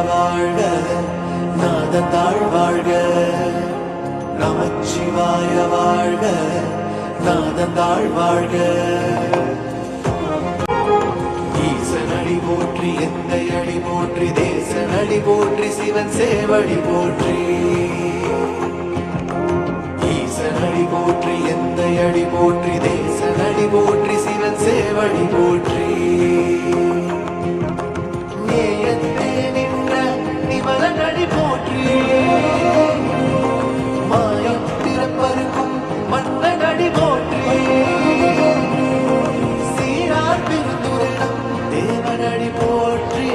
வாழ்க நாதந்தாள் வாழ்க நமச்சிவாய வாழ்க நாதந்தாள் வாழ்க ஈசனடி போற்றி எந்தை அடி போற்றி தேசனடி போற்றி சிவன் சேவடி போற்றி ஈசனடி போற்றி எந்தை அடி போற்றி தேசனடி போற்றி சிவன் சேவடி போற்றி நேயத்தே நின்ற நிமலனடி போற்றி மாயம் திறப்பருக்கும் மன்னனடி போற்றி சீரார் பெருந்துரையம் தேவனடி போற்றி